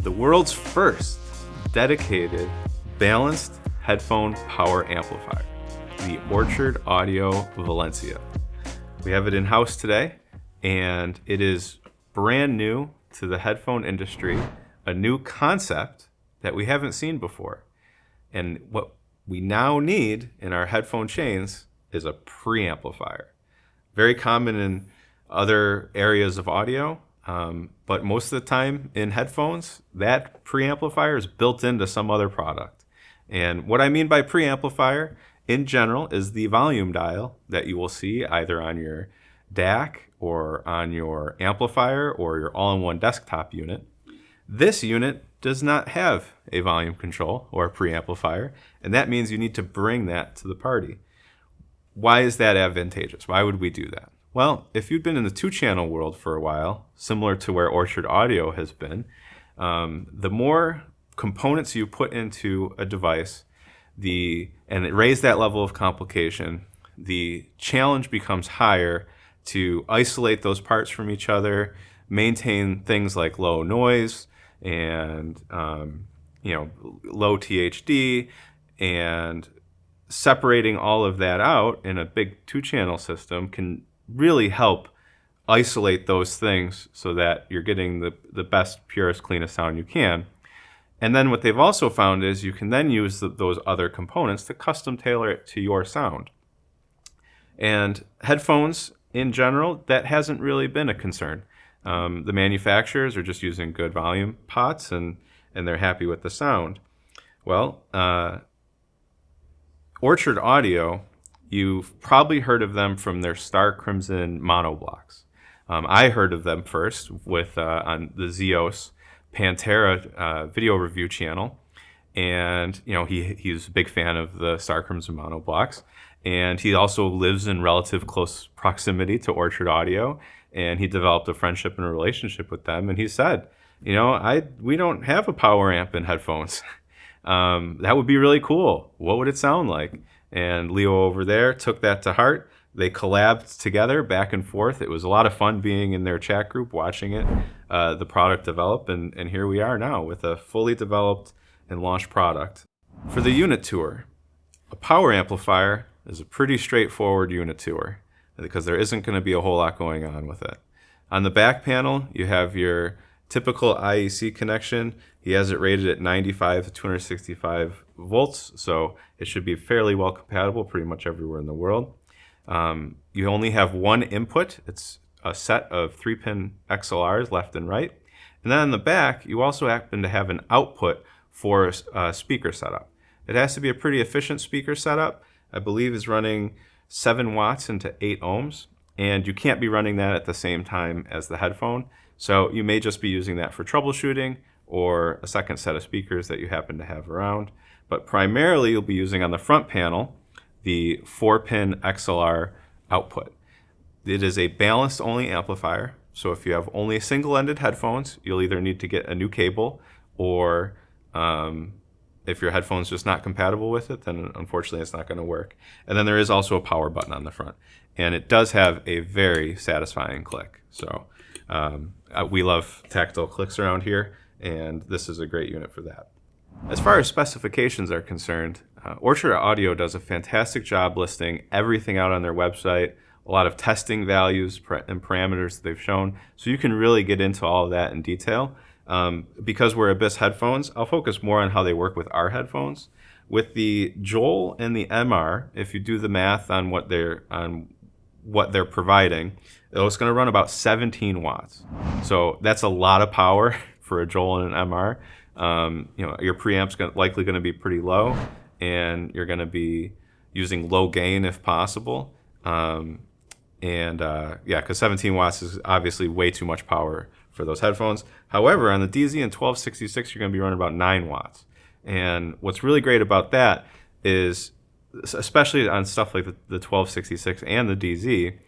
the world's first dedicated balanced headphone power amplifier, the Orchard Audio Valencia. We have it in-house today, and it is brand new to the headphone industry, a new concept that we haven't seen before. And what we now need in our headphone chains is a preamplifier. Very common in other areas of audio, but most of the time in headphones, that preamplifier is built into some other product. And what I mean by preamplifier in general is the volume dial that you will see either on your DAC or on your amplifier or your all-in-one desktop unit. This unit does not have a volume control or a preamplifier, and that means you need to bring that to the party. Why is that advantageous? Why would we do that? Well, if you've been in the two-channel world for a while, similar to where Orchard Audio has been, the more components you put into a device, and it raise that level of complication, the challenge becomes higher to isolate those parts from each other, maintain things like low noise and low THD, and separating all of that out in a big two-channel system can really help isolate those things so that you're getting the best, purest, cleanest sound you can. And then what they've also found is you can then use those other components to custom tailor it to your sound. And headphones in general, that hasn't really been a concern. The manufacturers are just using good volume pots and they're happy with the sound. Well, Orchard Audio, you've probably heard of them from their Star Crimson monoblocks. I heard of them first with on the Zeos Pantera video review channel, and he's a big fan of the Star Crimson monoblocks, and he also lives in relative close proximity to Orchard Audio, and he developed a friendship and a relationship with them. And he said, we don't have a power amp in headphones. That would be really cool. What would it sound like? And Leo over there took that to heart. They collabed together back and forth. It was a lot of fun being in their chat group, watching it, the product develop. And here we are now with a fully developed and launched product. For the unit tour, a power amplifier is a pretty straightforward unit tour because there isn't going to be a whole lot going on with it. On the back panel, you have your typical IEC connection. He has it rated at 95 to 265 volts, so it should be fairly well compatible pretty much everywhere in the world. You only have one input. It's a set of 3-pin XLRs left and right. And then on the back, you also happen to have an output for a speaker setup. It has to be a pretty efficient speaker setup. I believe is running 7 watts into 8 ohms, and you can't be running that at the same time as the headphone. So you may just be using that for troubleshooting or a second set of speakers that you happen to have around. But primarily you'll be using on the front panel the 4-pin XLR output. It is a balanced only amplifier. So if you have only single-ended headphones, you'll either need to get a new cable, or if your headphone's just not compatible with it, then unfortunately it's not going to work. And then there is also a power button on the front. And it does have a very satisfying click. So we love tactile clicks around here, and this is a great unit for that. As far as specifications are concerned, Orchard Audio does a fantastic job listing everything out on their website, a lot of testing values and parameters that they've shown, so you can really get into all of that in detail. Because we're Abyss headphones, I'll focus more on how they work with our headphones. With the Joel and the MR, if you do the math on what they're providing, it's going to run about 17 watts. So that's a lot of power for a Joel and an MR. Your preamp's likely going to be pretty low, and you're going to be using low gain if possible. Because 17 watts is obviously way too much power for those headphones. However, on the DZ and 1266, you're going to be running about 9 watts. And what's really great about that is, especially on stuff like the 1266 and the DZ,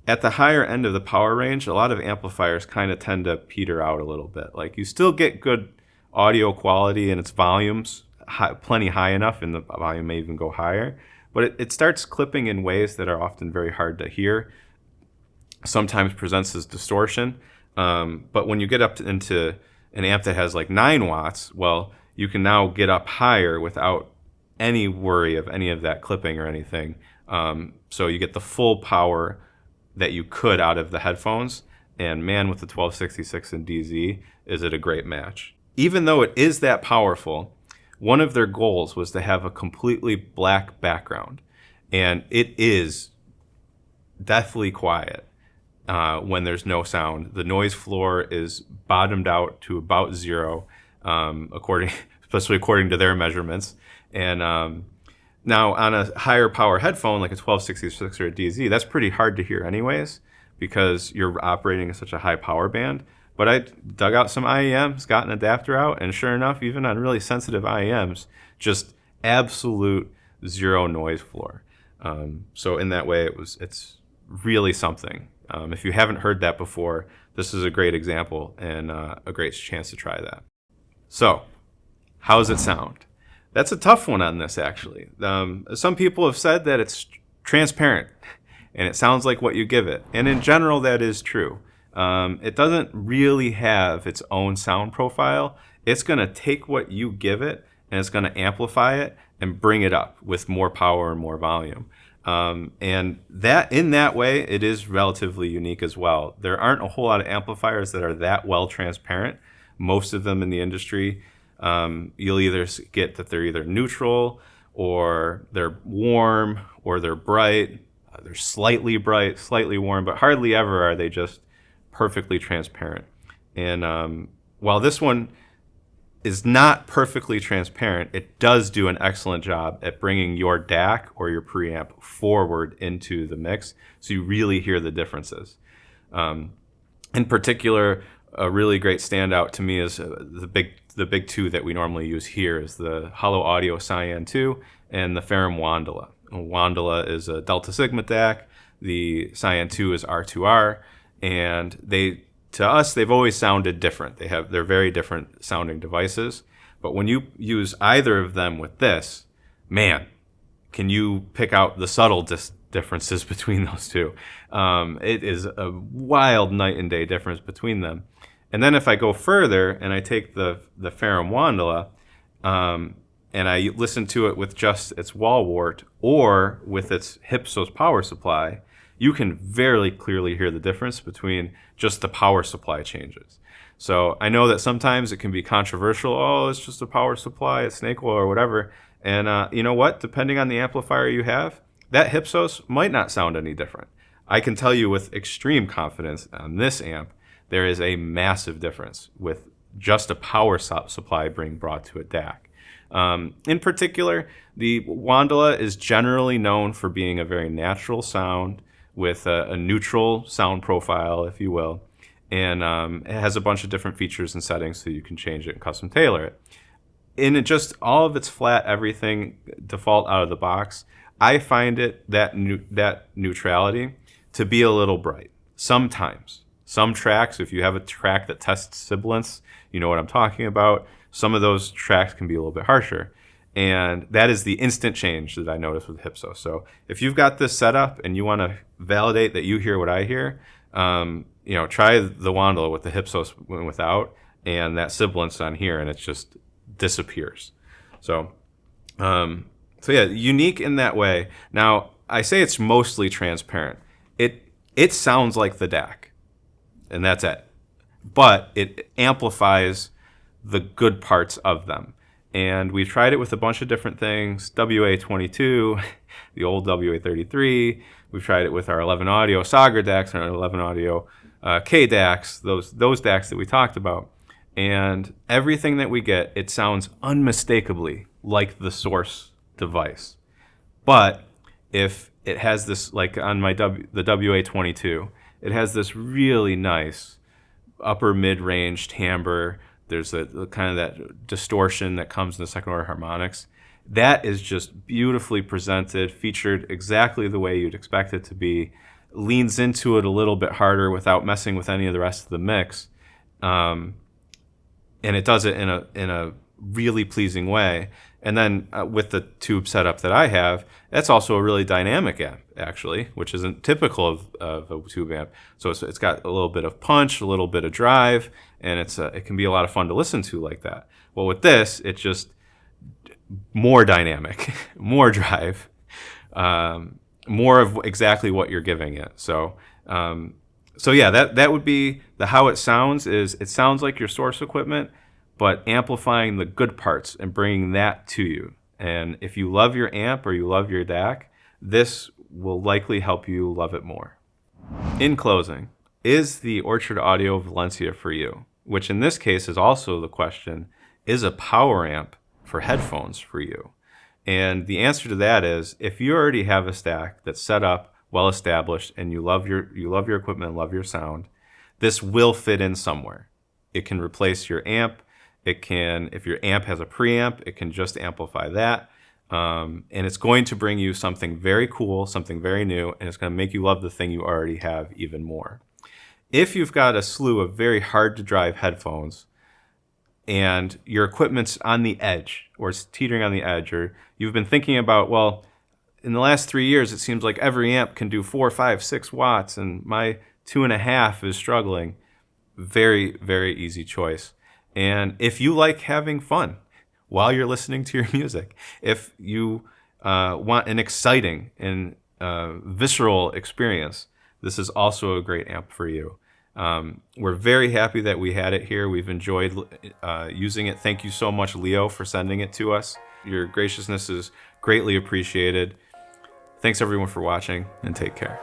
at the higher end of the power range, a lot of amplifiers kind of tend to peter out a little bit. Like, you still get good audio quality and its volumes plenty high enough, and the volume may even go higher, but it starts clipping in ways that are often very hard to hear, sometimes presents as distortion. But when you get up into an amp that has like 9 watts, well, you can now get up higher without any worry of any of that clipping or anything. So you get the full power that you could out of the headphones. And man, with the 1266 and DZ, is it a great match. Even though it is that powerful, one of their goals was to have a completely black background. And it is deathly quiet when there's no sound. The noise floor is bottomed out to about 0, especially according to their measurements. And now on a higher power headphone, like a 1266 or a DZ, that's pretty hard to hear anyways, because you're operating in such a high power band. But I dug out some IEMs, got an adapter out, and sure enough, even on really sensitive IEMs, just absolute 0 noise floor. So in that way, it's really something. If you haven't heard that before, this is a great example and a great chance to try that. So, how does it sound? That's a tough one on this, actually. Some people have said that it's transparent and it sounds like what you give it. And in general, that is true. It doesn't really have its own sound profile. It's going to take what you give it and it's going to amplify it and bring it up with more power and more volume. And that in that way, it is relatively unique as well. There aren't a whole lot of amplifiers that are that well transparent. Most of them in the industry, you'll either get that they're either neutral or they're warm or they're bright. They're slightly bright, slightly warm, but hardly ever are they just perfectly transparent. And while this one is not perfectly transparent, it does do an excellent job at bringing your DAC or your preamp forward into the mix, so you really hear the differences. In particular, a really great standout to me is the big two that we normally use here is the Hollow Audio Cyan 2 and the Ferrum Wandala. Wandala is a Delta Sigma DAC. The Cyan 2 is R2R, and to us, they've always sounded different. They're very different sounding devices. But when you use either of them with this, man, can you pick out the subtle differences between those two? It is a wild night and day difference between them. And then if I go further and I take the Ferrum Wandala and I listen to it with just its wall wart or with its Hypsos power supply, you can very clearly hear the difference between just the power supply changes. So I know that sometimes it can be controversial. Oh, it's just a power supply, it's snake oil or whatever. And you know what? Depending on the amplifier you have, that Hypsos might not sound any different. I can tell you with extreme confidence on this amp, there is a massive difference with just a power supply being brought to a DAC. In particular, the Wandala is generally known for being a very natural sound with a neutral sound profile, if you will. And it has a bunch of different features and settings so you can change it and custom tailor it. In just all of its flat everything default out of the box, I find it that neutrality to be a little bright. Sometimes. Some tracks, if you have a track that tests sibilance, you know what I'm talking about. Some of those tracks can be a little bit harsher. And that is the instant change that I notice with Hypsos. So if you've got this set up and you want to validate that you hear what I hear, try the Wandala with the Hypsos without and that sibilance on here, and it just disappears. So yeah, unique in that way. Now, I say it's mostly transparent. It sounds like the DAC, and that's it. But it amplifies the good parts of them. And we've tried it with a bunch of different things, WA22, the old WA33. We've tried it with our 11 Audio Sager DACs and our 11 Audio K DACs, those DACs that we talked about. And everything that we get, it sounds unmistakably like the source device. But if it has this, like on the WA22, it has this really nice upper mid-range timbre. There's a kind of that distortion that comes in the second order harmonics. That is just beautifully presented, featured exactly the way you'd expect it to be, leans into it a little bit harder without messing with any of the rest of the mix. And it does it in a really pleasing way. And then with the tube setup that I have, that's also a really dynamic amp, actually, which isn't typical of a tube amp. So it's got a little bit of punch, a little bit of drive, and it can be a lot of fun to listen to like that. Well, with this, it's just more dynamic, more drive, more of exactly what you're giving it. So yeah, that would be how it sounds. It sounds like your source equipment, but amplifying the good parts and bringing that to you. And if you love your amp or you love your DAC, this will likely help you love it more. In closing, is the Orchard Audio Valencia for you? Which in this case is also the question, is a power amp for headphones for you? And the answer to that is, if you already have a stack that's set up, well established, and you love your equipment and love your sound, this will fit in somewhere. It can replace your amp. It can, if your amp has a preamp, it can just amplify that. And it's going to bring you something very cool, something very new, and it's going to make you love the thing you already have even more. If you've got a slew of very hard to drive headphones and your equipment's on the edge or it's teetering on the edge, or you've been thinking about, well, in the last 3 years, it seems like every amp can do 4, 5, 6 watts and my 2.5 is struggling. Very, very easy choice. And if you like having fun while you're listening to your music, if you want an exciting and visceral experience, this is also a great amp for you. We're very happy that we had it here. We've enjoyed using it. Thank you so much, Leo, for sending it to us. Your graciousness is greatly appreciated. Thanks everyone for watching, and take care.